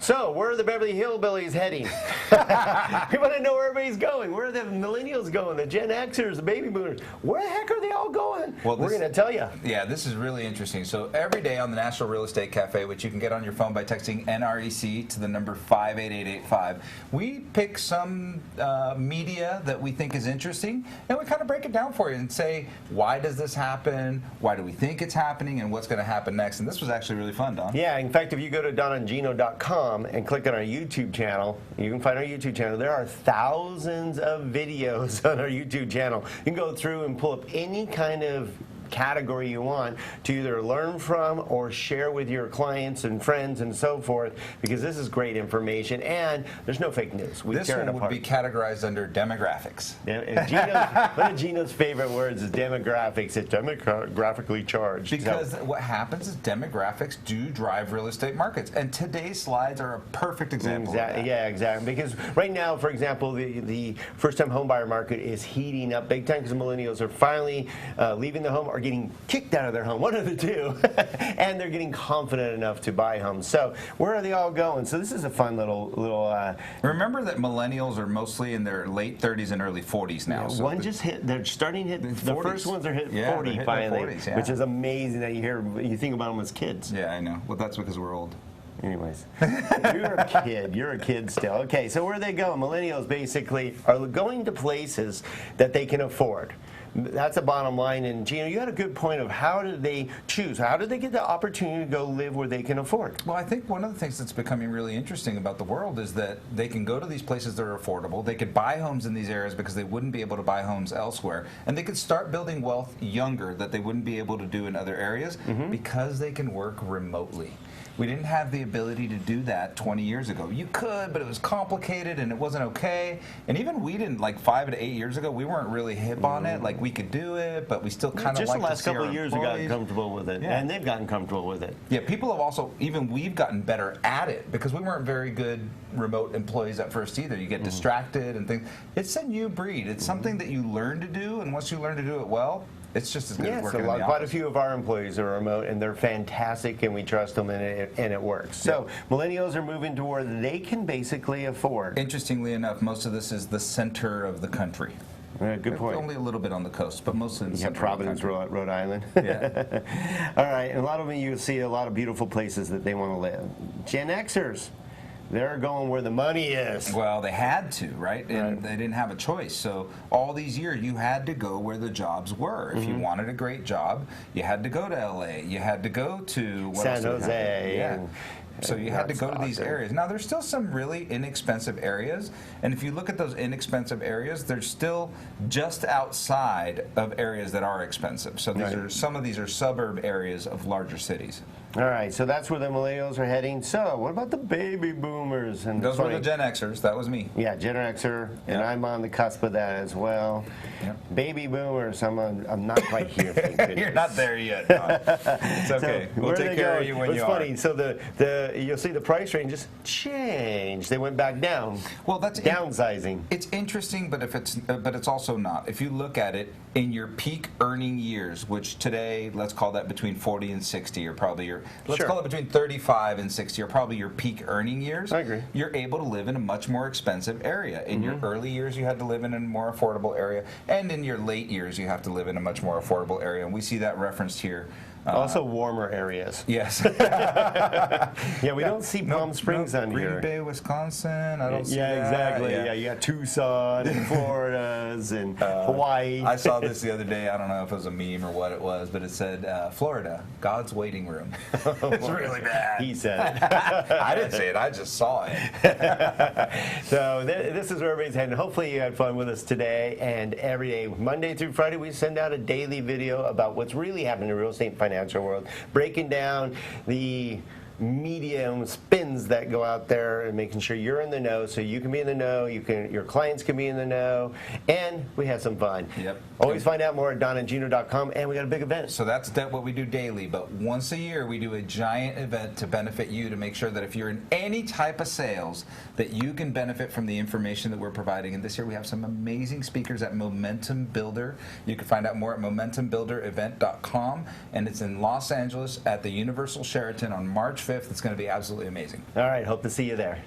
So, where are the Beverly Hillbillies heading? We want to know where everybody's going. Where are the millennials going? The Gen Xers, the baby boomers. Where the heck are they all going? Well, we're going to tell you. Yeah, this is really interesting. So every day on the National Real Estate Cafe, which you can get on your phone by texting NREC to the number 58885, we pick some media that we think is interesting, and we kind of break it down for you and say, why does this happen? Why do we think it's happening? And what's going to happen next? And this was actually really fun, Don. Yeah, in fact, if you go to donandgino.com and click on our YouTube channel, you can find our YouTube channel. There are thousands of videos on our YouTube channel. You can go through and pull up any kind of category you want to either learn from or share with your clients and friends and so forth, because this is great information and there's no fake news. This one would be categorized under demographics. One of Gino's favorite words is demographics. It's demographically charged. Because what happens is demographics do drive real estate markets, and today's slides are a perfect example of that. Yeah, exactly. Because right now, for example, the first-time home buyer market is heating up big time because millennials are finally leaving the home or getting kicked out of their home, one of the two, and they're getting confident enough to buy homes. So where are they all going? So this is a fun little. Remember that millennials are mostly in their late 30s and early 40s now. Yeah, so one just hit. They're starting to hit. The first ones are hit 40 finally, 40s, yeah. which is amazing that you think about them as kids. Yeah, I know. Well, that's because we're old. Anyways, you're a kid. You're a kid still. Okay, so where are they going? Millennials basically are going to places that they can afford. That's the bottom line. And Gino, you had a good point of how do they choose? How do they get the opportunity to go live where they can afford? Well, I think one of the things that's becoming really interesting about the world is that they can go to these places that are affordable. They could buy homes in these areas because they wouldn't be able to buy homes elsewhere. And they could start building wealth younger that they wouldn't be able to do in other areas because they can work remotely. We didn't have the ability to do that 20 years ago. You could, but it was complicated and it wasn't okay. And even we didn't, like 5 to 8 years ago, we weren't really hip on it. Like we could do it, but we still kind of like to see our employees. Just the last couple of years we got comfortable with it, and they've gotten comfortable with it. Yeah, people have also, even we've gotten better at it because we weren't very good remote employees at first either. You get distracted and things. It's a new breed. It's something that you learn to do, and once you learn to do it well, it's just as good as working in the office. Quite a few of our employees are remote, and they're fantastic, and we trust them, and it works. So millennials are moving to where they can basically afford. Interestingly enough, most of this is the center of the country. Good point. Only a little bit on the coast, but mostly in the center Providence, of the country. Rhode Island. Yeah. All right, and a lot of them, you see a lot of beautiful places that they want to live. Gen Xers. They're going where the money is. Well, they had to, right? And they didn't have a choice. So all these years, you had to go where the jobs were. If you wanted a great job, you had to go to L.A. You had to go to San Jose. Yeah. So you had to go to these areas. Now, there's still some really inexpensive areas, and if you look at those inexpensive areas, they're still just outside of areas that are expensive. So these are some of these are suburb areas of larger cities. All right, so that's where the millennials are heading. So what about the baby boomers? And those were the Gen Xers. That was me. Yeah, Gen Xer, and I'm on the cusp of that as well. Yep. Baby boomers, I'm not quite here. Thank goodness. You're not there yet. No. It's okay. So we'll take care of you when you are. It's funny. So you'll see the price ranges change. They went back down. Well, that's downsizing. It's interesting, but it's also not. If you look at it in your peak earning years, which today, let's call that between 40 and 60, or probably your call it between 35 and 60, or probably your peak earning years. I agree. You're able to live in a much more expensive area. In your early years, you had to live in a more affordable area, and in your late years, you have to live in a much more affordable area. And we see that referenced here. Also warmer areas. Yes. Yeah, we don't see Palm Springs on here. Green Bay, Wisconsin. I don't see that. Exactly. Yeah, you got Tucson and Florida's and Hawaii. I saw this the other day. I don't know if it was a meme or what it was, but it said, Florida, God's waiting room. It's really bad. He said it. I didn't say it. I just saw it. So this is where everybody's heading. Hopefully you had fun with us today and every day. Monday through Friday, we send out a daily video about what's really happening in the real estate and financial world, breaking down the media and spins that go out there and making sure you're in the know, so you can be in the know, your clients can be in the know, and we have some fun. Yep. Always find out more at donandgino.com, and we got a big event. So that's what we do daily, but once a year we do a giant event to benefit you, to make sure that if you're in any type of sales, that you can benefit from the information that we're providing. And this year we have some amazing speakers at Momentum Builder. You can find out more at momentumbuilderevent.com, and it's in Los Angeles at the Universal Sheraton on March 5th. It's going to be absolutely amazing. All right, hope to see you there.